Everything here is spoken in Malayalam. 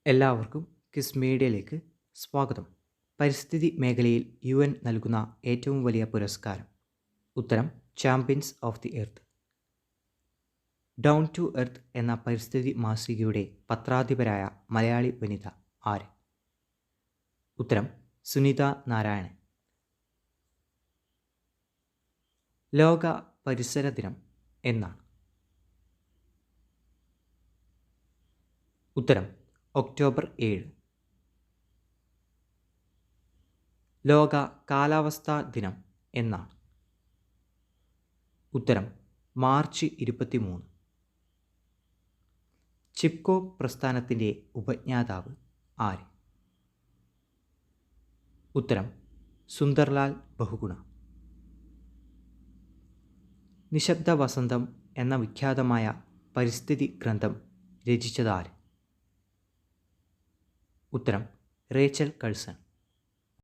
എല്ലാവർക്കും കിസ് മീഡിയയിലേക്ക് സ്വാഗതം. പരിസ്ഥിതി മേഖലയിൽ UN നൽകുന്ന ഏറ്റവും വലിയ പുരസ്കാരം. ഉത്തരം champions of the earth. Down to earth എന്ന പരിസ്ഥിതി മാസികയുടെ പത്രാധിപരായ മലയാളി വനിത ആര്? ഉത്തരം സുനിത നാരായണൻ. ലോക പരിസര ദിനം എന്നാണ്? ഉത്തരം ഒക്ടോബർ 7. ലോക കാലാവസ്ഥാ ദിനം എന്നാണ്? ഉത്തരം മാർച്ച് 23. ചിപ്കോ പ്രസ്ഥാനത്തിൻ്റെ ഉപജ്ഞാതാവ് ആര്? ഉത്തരം സുന്ദർലാൽ ബഹുഗുണ. നിശബ്ദ വസന്തം എന്ന വിഖ്യാതമായ പരിസ്ഥിതി ഗ്രന്ഥം രചിച്ചതാര്? ഉത്തരം റേച്ചൽ കഴ്സൺ.